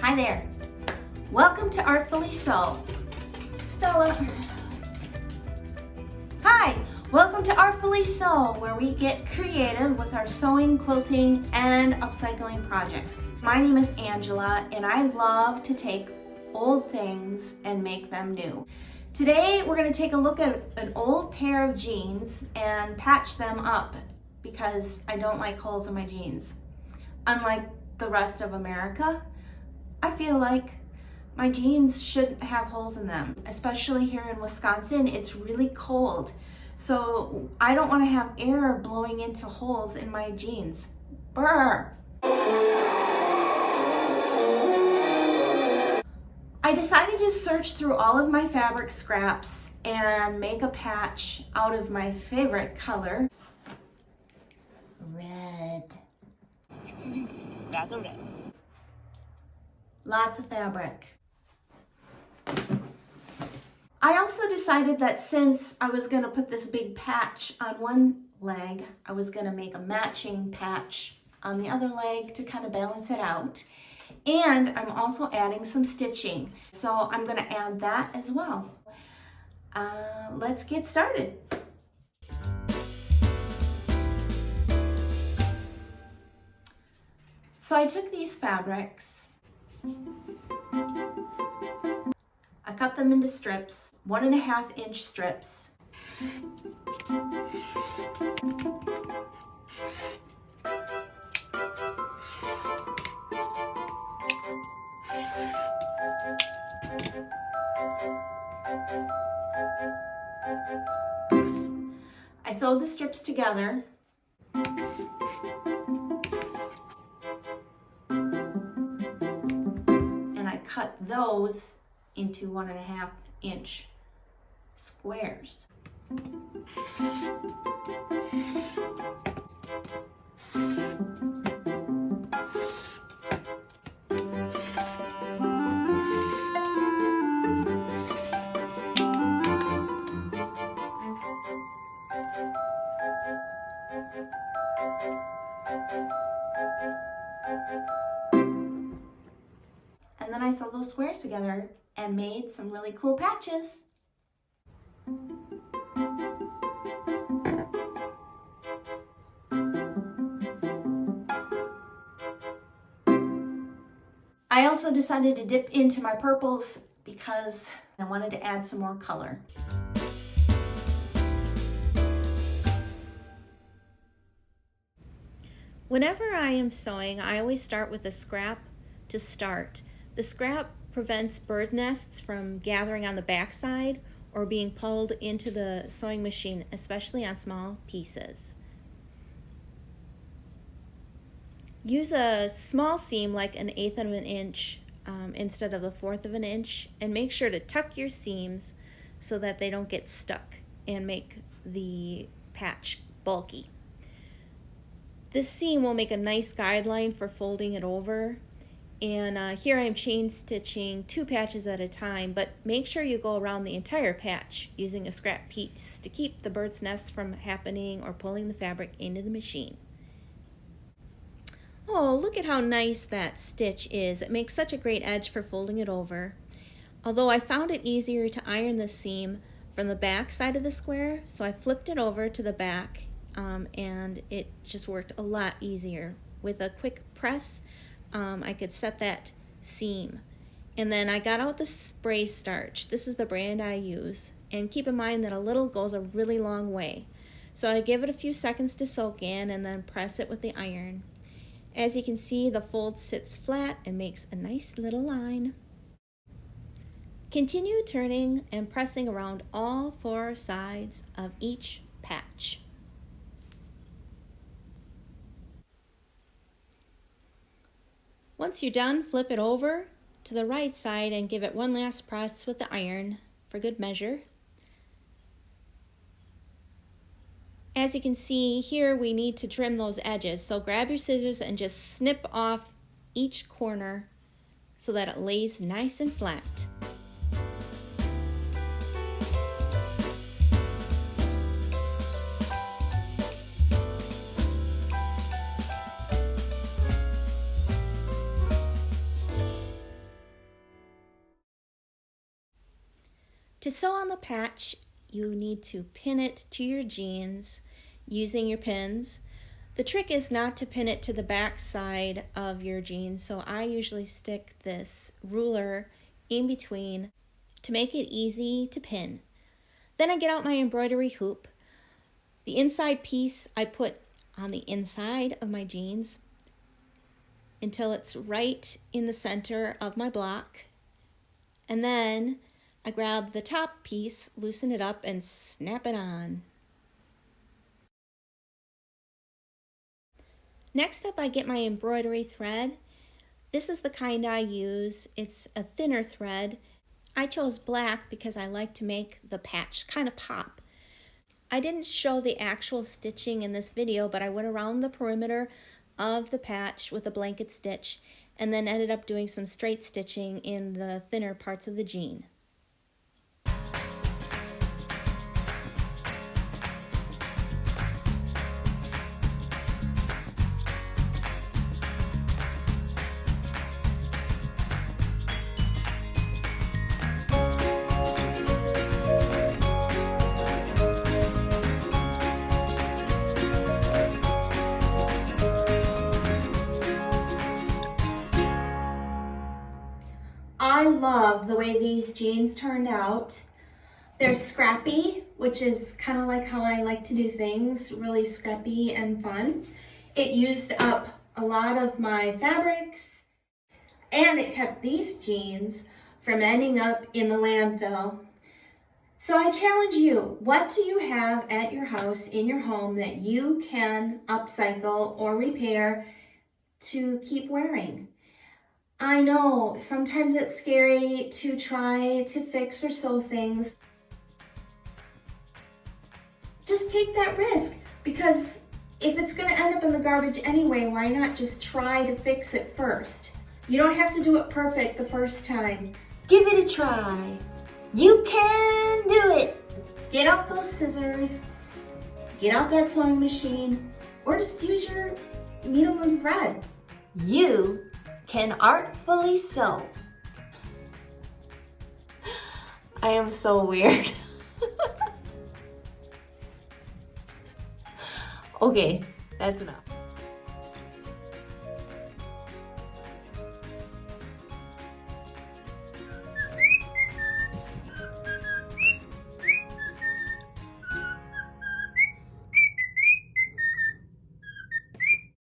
Hi there. Welcome to Artfully Sew. Stella. Hi, welcome to Artfully Sew, where we get creative with our sewing, quilting, and upcycling projects. My name is Angela, and I love to take old things and make them new. Today, we're going to take a look at an old pair of jeans and patch them up because I don't like holes in my jeans. Unlike the rest of America, I feel like my jeans shouldn't have holes in them, especially here in Wisconsin. It's really cold, so I don't want to have air blowing into holes in my jeans. Brr! I decided to search through all of my fabric scraps and make a patch out of my favorite color, red. That's red. Lots of fabric. I also decided that since I was going to put this big patch on one leg, I was going to make a matching patch on the other leg to kind of balance it out. And I'm also adding some stitching, so I'm going to add that as well. Let's get started. So I took these fabrics, I cut them into strips, 1.5 inch strips. I sewed the strips together. And I cut those into 1.5 inch squares. And then I sewed those squares together and made some really cool patches. I also decided to dip into my purples because I wanted to add some more color. Whenever I am sewing, I always start with a scrap to start. The scrap prevents bird nests from gathering on the backside or being pulled into the sewing machine, especially on small pieces. Use a small seam like 1/8 of an inch instead of the 1/4 of an inch, and make sure to tuck your seams so that they don't get stuck and make the patch bulky. This seam will make a nice guideline for folding it over. And here I'm chain stitching 2 patches at a time, but make sure you go around the entire patch using a scrap piece to keep the bird's nest from happening or pulling the fabric into the machine. Oh, look at how nice that stitch is. It makes such a great edge for folding it over. Although I found it easier to iron the seam from the back side of the square, so I flipped it over to the back and it just worked a lot easier. With a quick press, I could set that seam. And then I got out the spray starch. This is the brand I use. And keep in mind that a little goes a really long way. So I give it a few seconds to soak in and then press it with the iron. As you can see, the fold sits flat and makes a nice little line. Continue turning and pressing around all 4 sides of each patch. Once you're done, flip it over to the right side and give it one last press with the iron for good measure. As you can see here, we need to trim those edges. So grab your scissors and just snip off each corner so that it lays nice and flat. To sew on the patch, you need to pin it to your jeans using your pins. The trick is not to pin it to the back side of your jeans, so I usually stick this ruler in between to make it easy to pin. Then I get out my embroidery hoop. The inside piece I put on the inside of my jeans until it's right in the center of my block. And then I grab the top piece, loosen it up, and snap it on. Next up, I get my embroidery thread. This is the kind I use. It's a thinner thread. I chose black because I like to make the patch kind of pop. I didn't show the actual stitching in this video, but I went around the perimeter of the patch with a blanket stitch and then ended up doing some straight stitching in the thinner parts of the jean. I love the way these jeans turned out. They're scrappy, which is kind of like how I like to do things, really scrappy and fun. It used up a lot of my fabrics, and it kept these jeans from ending up in the landfill. So I challenge you, what do you have at your house, in your home, that you can upcycle or repair to keep wearing? I know, sometimes it's scary to try to fix or sew things. Just take that risk, because if it's going to end up in the garbage anyway, why not just try to fix it first? You don't have to do it perfect the first time. Give it a try. You can do it. Get out those scissors, get out that sewing machine, or just use your needle and thread. You can artfully sew. I am so weird. Okay, that's enough.